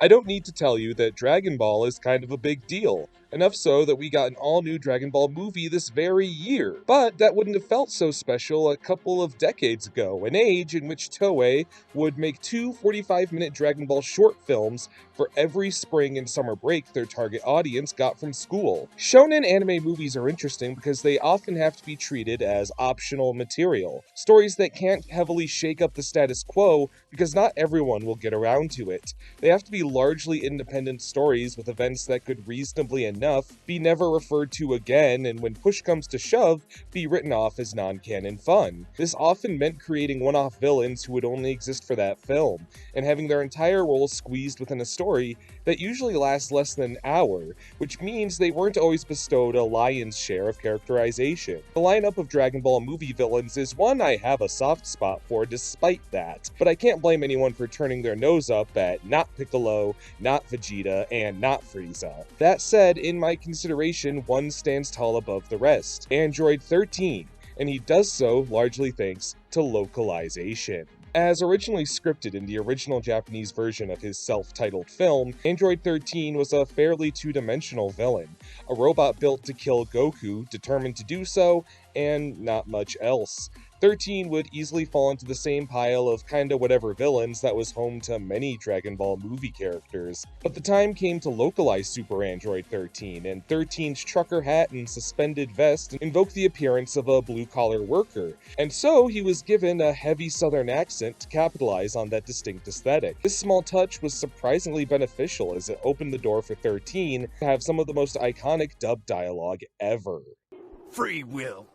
I don't need to tell you that Dragon Ball is kind of a big deal. Enough so that we got an all-new Dragon Ball movie this very year. But that wouldn't have felt so special a couple of decades ago, an age in which Toei would make two 45-minute Dragon Ball short films for every spring and summer break their target audience got from school. Shonen anime movies are interesting because they often have to be treated as optional material, stories that can't heavily shake up the status quo because not everyone will get around to it. They have to be largely independent stories with events that could reasonably enough be never referred to again, and when push comes to shove, be written off as non-canon fun. This often meant creating one-off villains who would only exist for that film, and having their entire role squeezed within a story that usually lasts less than an hour, which means they weren't always bestowed a lion's share of characterization. The lineup of Dragon Ball movie villains is one I have a soft spot for despite that, but I can't blame anyone for turning their nose up at not Piccolo, not Vegeta, and not Frieza. That said, in my consideration, one stands tall above the rest: Android 13, and he does so largely thanks to localization. As originally scripted in the original Japanese version of his self-titled film, Android 13 was a fairly two-dimensional villain, a robot built to kill Goku, determined to do so, and not much else. 13 would easily fall into the same pile of kinda whatever villains that was home to many Dragon Ball movie characters. But the time came to localize Super Android 13, and 13's trucker hat and suspended vest invoked the appearance of a blue-collar worker, and so he was given a heavy southern accent to capitalize on that distinct aesthetic. This small touch was surprisingly beneficial as it opened the door for 13 to have some of the most iconic dub dialogue ever. Free will.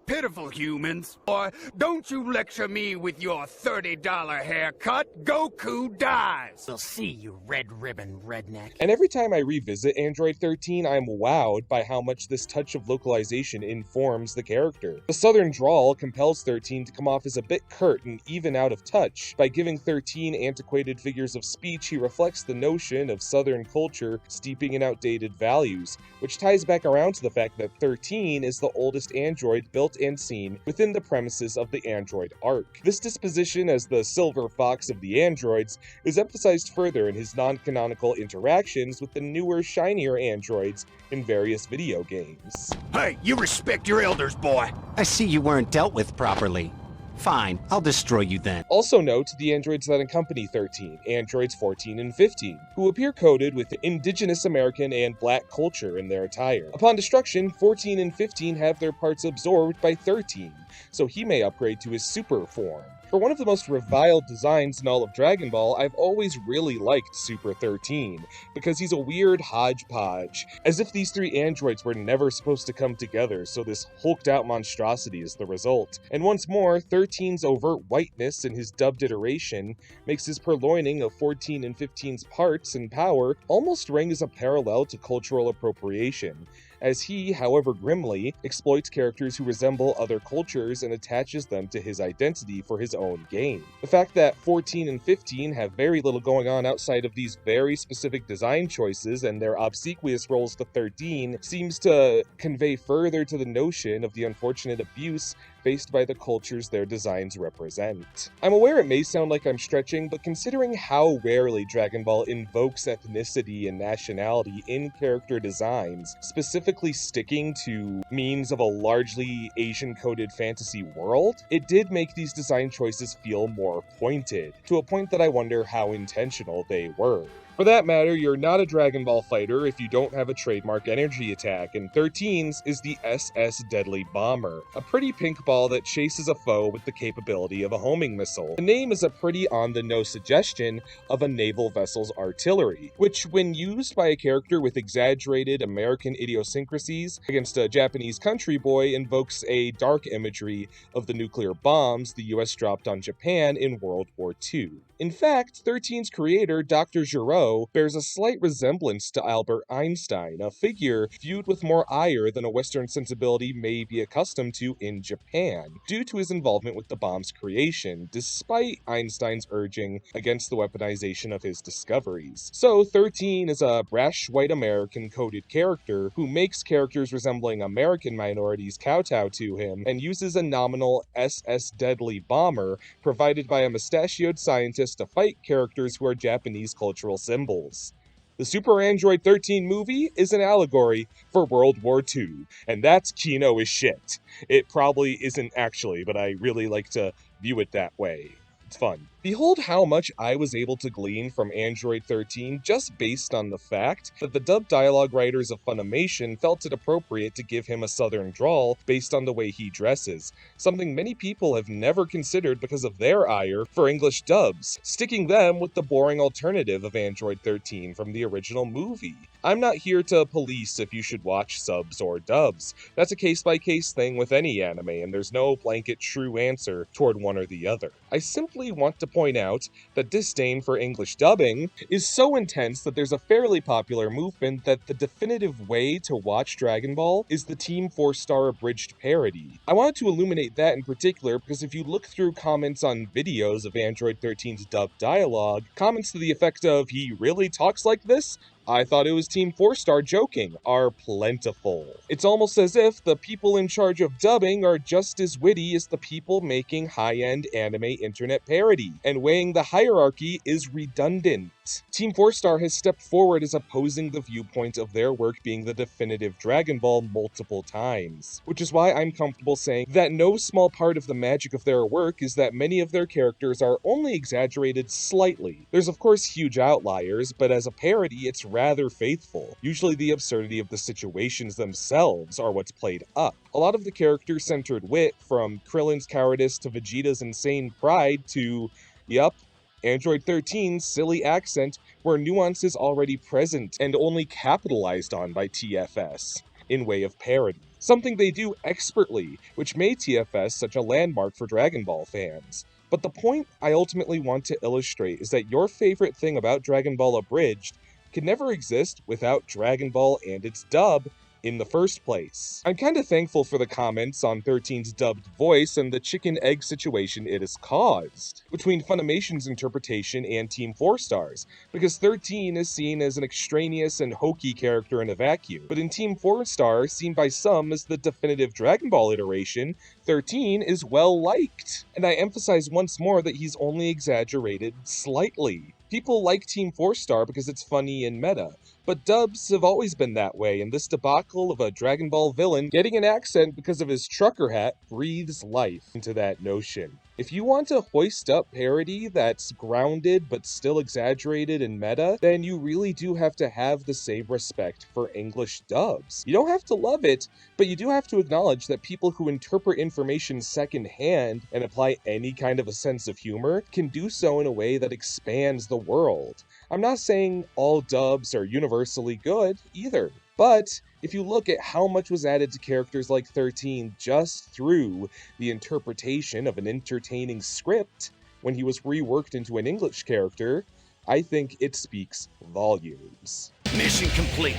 Pitiful humans. Or don't you lecture me with your $30 haircut. Goku dies. We'll see, you red ribbon redneck. And every time I revisit Android 13, I'm wowed by how much this touch of localization informs the character. The southern drawl compels 13 to come off as a bit curt and even out of touch. By giving 13 antiquated figures of speech, he reflects the notion of southern culture steeping in outdated values, which ties back around to the fact that 13 is the oldest android built and seen within the premises of the Android arc. This disposition as the silver fox of the androids is emphasized further in his non-canonical interactions with the newer, shinier androids in various video games. Hey, you respect your elders, boy. I see you weren't dealt with properly. Fine, I'll destroy you then. Also note the androids that accompany 13, androids 14 and 15, who appear coded with indigenous American and black culture in their attire. Upon destruction, 14 and 15 have their parts absorbed by 13, so he may upgrade to his super form. For one of the most reviled designs in all of Dragon Ball, I've always really liked Super 13, because he's a weird hodgepodge, as if these three androids were never supposed to come together, so this hulked out monstrosity is the result. And once more, 13's overt whiteness in his dubbed iteration makes his purloining of 14 and 15's parts and power almost ring as a parallel to cultural appropriation, as he, however grimly, exploits characters who resemble other cultures and attaches them to his identity for his own gain. The fact that 14 and 15 have very little going on outside of these very specific design choices and their obsequious roles to 13 seems to convey further to the notion of the unfortunate abuse faced by the cultures their designs represent. I'm aware it may sound like I'm stretching, but considering how rarely Dragon Ball invokes ethnicity and nationality in character designs, specifically sticking to means of a largely Asian-coded fantasy world, it did make these design choices feel more pointed, to a point that I wonder how intentional they were. For that matter, you're not a Dragon Ball fighter if you don't have a trademark energy attack, and 13's is the SS Deadly Bomber, a pretty pink ball that chases a foe with the capability of a homing missile. The name is a pretty on-the-nose suggestion of a naval vessel's artillery, which, when used by a character with exaggerated American idiosyncrasies against a Japanese country boy, invokes a dark imagery of the nuclear bombs the US dropped on Japan in World War II. In fact, 13's creator, Dr. Giraud, bears a slight resemblance to Albert Einstein, a figure viewed with more ire than a Western sensibility may be accustomed to in Japan, due to his involvement with the bomb's creation, despite Einstein's urging against the weaponization of his discoveries. So, 13 is a brash white American-coded character who makes characters resembling American minorities kowtow to him, and uses a nominal SS Deadly Bomber provided by a mustachioed scientist to fight characters who are Japanese cultural symbols. symbols. The Super Android 13 movie is an allegory for World War II, and that's Kino as shit. It probably isn't actually, but I really like to view it that way. It's fun. Behold how much I was able to glean from Android 13 just based on the fact that the dub dialogue writers of Funimation felt it appropriate to give him a southern drawl based on the way he dresses, something many people have never considered because of their ire for English dubs, sticking them with the boring alternative of Android 13 from the original movie. I'm not here to police if you should watch subs or dubs. That's a case-by-case thing with any anime, and there's no blanket true answer toward one or the other. I simply want to point out that disdain for English dubbing is so intense that there's a fairly popular movement that the definitive way to watch Dragon Ball is the Team 4-star abridged parody. I wanted to illuminate that in particular because if you look through comments on videos of Android 13's dubbed dialogue, comments to the effect of, "He really talks like this? I thought it was Team 4-star joking," are plentiful. It's almost as if the people in charge of dubbing are just as witty as the people making high-end anime internet parody, and weighing the hierarchy is redundant. Team 4-star has stepped forward as opposing the viewpoint of their work being the definitive Dragon Ball multiple times, which is why I'm comfortable saying that no small part of the magic of their work is that many of their characters are only exaggerated slightly. There's of course huge outliers, but as a parody it's rather faithful. Usually the absurdity of the situations themselves are what's played up. A lot of the character-centered wit, from Krillin's cowardice to Vegeta's insane pride to, yup, Android 13's silly accent, were nuances already present and only capitalized on by TFS in way of parody. Something they do expertly, which made TFS such a landmark for Dragon Ball fans. But the point I ultimately want to illustrate is that your favorite thing about Dragon Ball Abridged could never exist without Dragon Ball and its dub in the first place. I'm kinda thankful for the comments on 13's dubbed voice and the chicken-egg situation it has caused between Funimation's interpretation and Team 4-star's, because 13 is seen as an extraneous and hokey character in a vacuum, but in Team 4-star, seen by some as the definitive Dragon Ball iteration, 13 is well liked. And I emphasize once more that he's only exaggerated slightly. People like Team 4-star because it's funny and meta, but dubs have always been that way, and this debacle of a Dragon Ball villain getting an accent because of his trucker hat breathes life into that notion. If you want to hoist up parody that's grounded but still exaggerated and meta, then you really do have to have the same respect for English dubs. You don't have to love it, but you do have to acknowledge that people who interpret information secondhand and apply any kind of a sense of humor can do so in a way that expands the world. I'm not saying all dubs are universally good either, but if you look at how much was added to characters like 13 just through the interpretation of an entertaining script when he was reworked into an English character, I think it speaks volumes. Mission complete.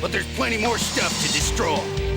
But there's plenty more stuff to destroy.